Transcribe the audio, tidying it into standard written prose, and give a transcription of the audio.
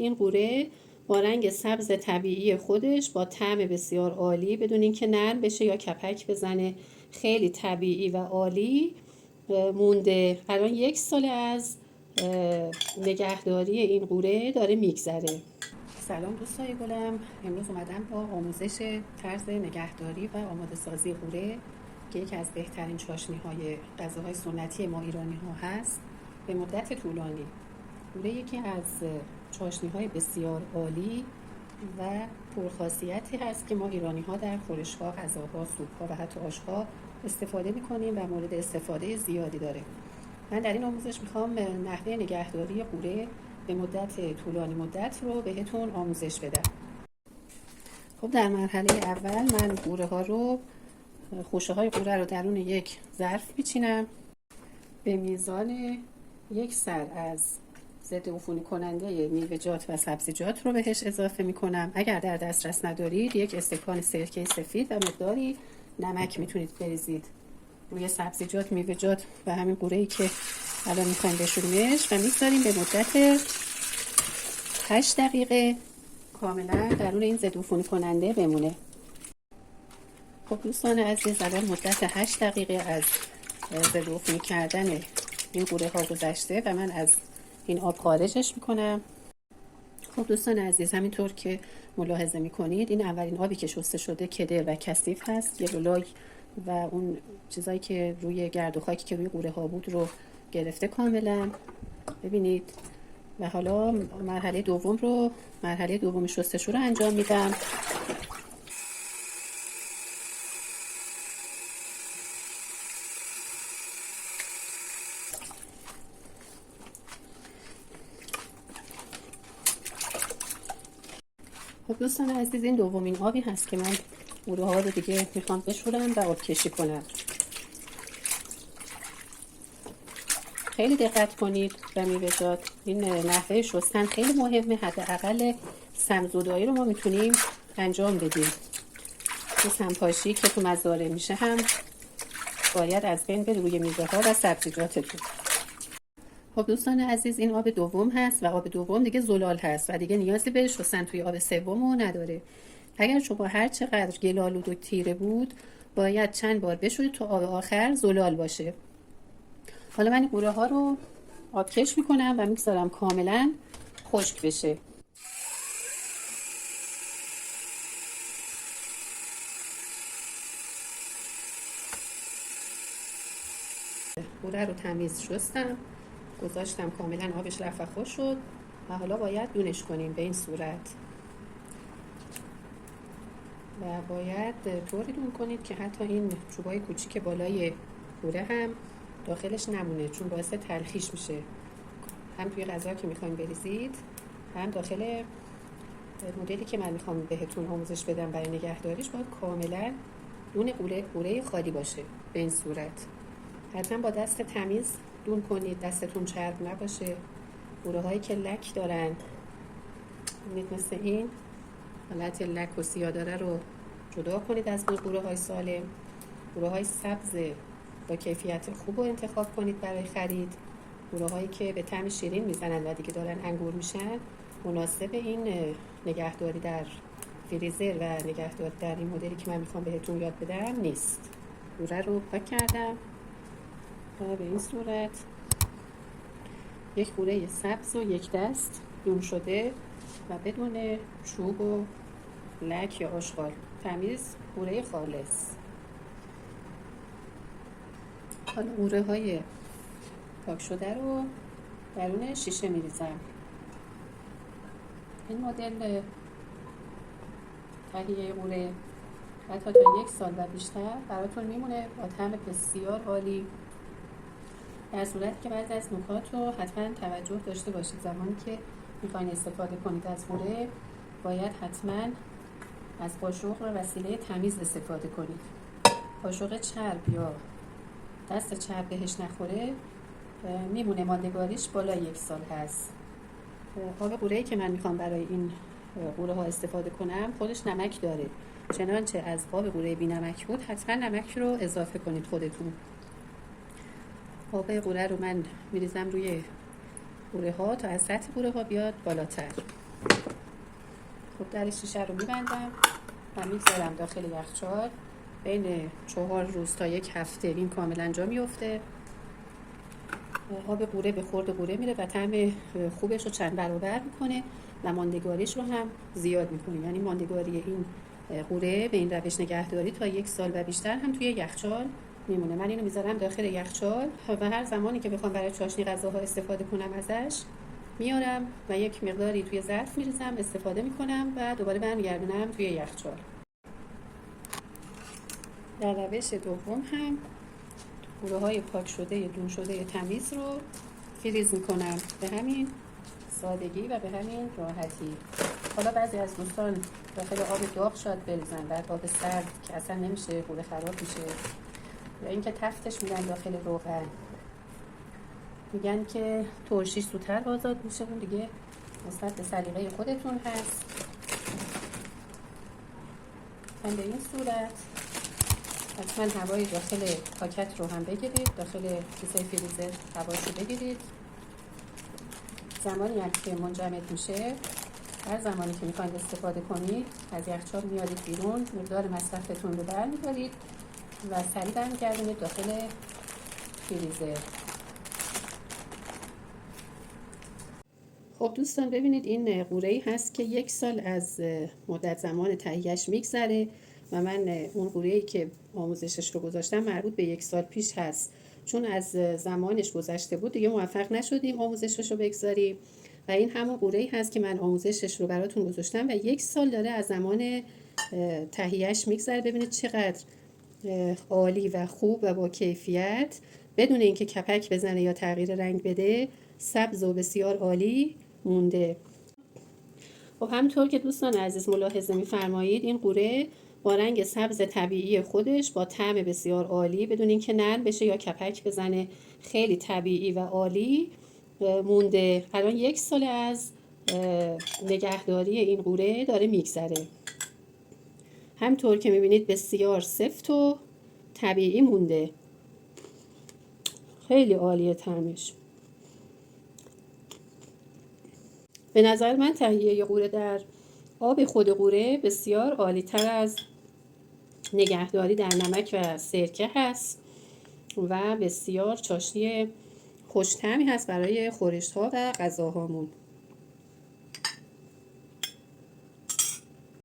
این قوره با رنگ سبز طبیعی خودش با طعم بسیار عالی، بدون اینکه نرم بشه یا کپک بزنه، خیلی طبیعی و عالی مونده. الان 1 سال از نگهداری این قوره داره میگذره. سلام دوستای گلم، امروز اومدم با آموزش طرز نگهداری و آماده سازی قوره که یکی از بهترین چاشنی های غذاهای سنتی ما ایرانی ها هست به مدت طولانی. قوره یکی از چاشنی های بسیار عالی و پرخاصیتی هست که ما ایرانی ها در خورش ها، غذاها، سوپ ها و حتی آش ها استفاده میکنیم و مورد استفاده زیادی داره. من در این آموزش میخوام نحوه نگهداری قوره به مدت طولانی مدت رو بهتون آموزش بدم. خب در مرحله اول من قوره ها رو، خوشه های قوره رو درون یک ظرف میچینم. به میزان 1 سر از ضد عفونی کننده میوه‌جات و سبزیجات رو بهش اضافه میکنم. اگر در دسترس ندارید 1 استکان سرکه سفید و مقداری نمک میتونید بریزید روی سبزیجات، میوه‌جات و همین قوره‌ای که الان میخوایم بشوریمش و میگذاریم به مدت 8 دقیقه کاملا درون این ضد عفونی کننده بمونه. خب دوستان عزیز، الان مدت 8 دقیقه از ضد عفونی کردن این قوره ها گذشته و من از این آب خارجش میکنم. خب دوستان عزیز، همینطور که ملاحظه میکنید این اولین آبی که شسته شده کدر و کثیف هست. یه گلای و اون چیزایی که روی گرد و خاکی که روی قوره ها بود رو گرفته کاملا، ببینید. و حالا مرحله دوم شستشو رو انجام میدم. خب دوستان عزیز، این دومین آبی هست که من قوره ها رو دیگه میخوام بشورم و آب کشی کنم. خیلی دقت کنید و میوه‌جات، این نحوه شستن خیلی مهمه. حداقل سمزدایی رو ما میتونیم انجام بدیم. این سمپاشی که تو مزارع میشه هم باید از بین بره روی میوه ها و سبزیجاتتون. خب دوستان عزیز، این آب دوم هست و آب دوم دیگه زلال هست و دیگه نیازی به شستن توی آب سومو نداره. اگر شما هر چقدر گل آلود و تیره بود باید چند بار بشورید تا آب آخر زلال باشه. حالا من این قوره ها رو آبکش میکنم و میگذارم کاملا خشک بشه. قوره رو تمیز شستم، گذاشتم کاملا آبش رفت و خشک شد و حالا باید دونش کنیم به این صورت و باید طوری دون کنید که حتی این چوبای کوچیک بالای قوره هم داخلش نمونه، چون باعث تلخیش میشه. هم توی غذا که میخوایم بریزید، هم داخل مدلی که من میخوام بهتون آموزش بدم برای نگهداریش باید کاملا دون قوره خالی باشه به این صورت. حتما با دست تمیز دون کنید، دستتون چرب نباشه. قوره هایی که لک دارن، مثل این حالت لک و سیاه داره رو جدا کنید از قوره های سالم. قوره های سبز با کیفیت خوب رو انتخاب کنید برای خرید. قوره هایی که به طعم شیرین میزنن و دیگه دارن انگور میشن مناسب این نگهداری در فریزر و نگهداری در این مدلی که من میخوام بهتون یاد بدم نیست. قوره رو پاک کردم و به این صورت 1 قوره سبز و 1 دست دون شده و بدون چوب و لک یا آشغال، تمیز، قوره خالص. حالا قوره های پاک شده رو درون شیشه میریزم. این مدل تهیه قوره حتی تا 1 سال و بیشتر براتون میمونه با طعم بسیار عالی، در صورتی که بعضی از نکات رو حتما توجه داشته باشید. زمانی که میخواین استفاده کنید از قوره باید حتما از قاشق و وسیله تمیز استفاده کنید. قاشق چرب یا دست چرب بهش نخوره میمونه، ماندگاریش بالای 1 سال هست. آب قوره‌ای که من میخوام برای این قوره ها استفاده کنم خودش نمک داره، چنانچه از آب قوره بی نمک بود حتما نمک رو اضافه کنید خودتون. آب قوره رو من میریزم روی قوره ها تا از سطح قوره ها بیاد بالاتر. خب در شیشه رو میبندم و میگذارم داخل یخچال. بین 4 روز تا 1 هفته این کاملا جا میفته. آب قوره به خورد قوره میره و طعم خوبش رو چند برابر میکنه و ماندگاریش رو هم زیاد میکنه. یعنی ماندگاری این قوره به این روش نگهداری تا 1 سال و بیشتر هم توی یخچال میمونه. من اینو میذارم داخل یخچال و هر زمانی که بخوام برای چاشنی غذاها استفاده کنم ازش میارم و یک مقداری توی ظرف میریزم، استفاده میکنم و دوباره برمیگردونم توی یخچال. در روش دوم هم قوره های پاک شده دون شده تمیز رو فریز میکنم به همین سادگی و به همین راحتی. حالا بعضی از دوستان داخل آب داغ شاید بریزن، بعد آب سرد که اصلا نمیشه، قوره خراب میشه، یا اینکه تفتش میدن داخل روغن. میگن که ترشیش زودتر آزاد میشه. اون دیگه نسبت به سلیقه خودتون هست. هم به این صورت حتما هوای داخل پاکت رو هم بگیرید، داخل کیسه فریزر هواش رو بگیرید. زمانی هم که منجمد میشه، هر زمانی که میخواید استفاده کنید از یخچال میارید بیرون، مقدار مصرفتون رو برمی‌دارید و سریع برمیگردونید داخل فریزر. خب دوستان ببینید این قوره‌ای هست که 1 سال از مدت زمان تهیهش میگذره و من اون قوره‌ای که آموزشش رو گذاشتم مربوط به 1 سال پیش هست. چون از زمانش گذشته بود دیگه موفق نشدیم آموزشش رو بگذاریم و این همون قوره‌ای هست که من آموزشش رو براتون گذاشتم و 1 سال داره از زمان تهیهش میگذره. ببینید چقدر عالی و خوب و با کیفیت، بدون اینکه کپک بزنه یا تغییر رنگ بده، سبز و بسیار عالی مونده. خب همونطور که دوستان عزیز ملاحظه می‌فرمایید این قوره با رنگ سبز طبیعی خودش با طعم بسیار عالی، بدون اینکه نرم بشه یا کپک بزنه، خیلی طبیعی و عالی مونده. الان 1 سال از نگهداری این قوره داره میگذره. همونطور که میبینید بسیار سفت و طبیعی مونده. خیلی عالیه طعمش. به نظر من تهیه قوره در آب خود قوره بسیار عالی تر از نگهداری در نمک و سرکه هست و بسیار چاشنی خوش‌طعمی هست برای خورش‌ها و غذاهامون.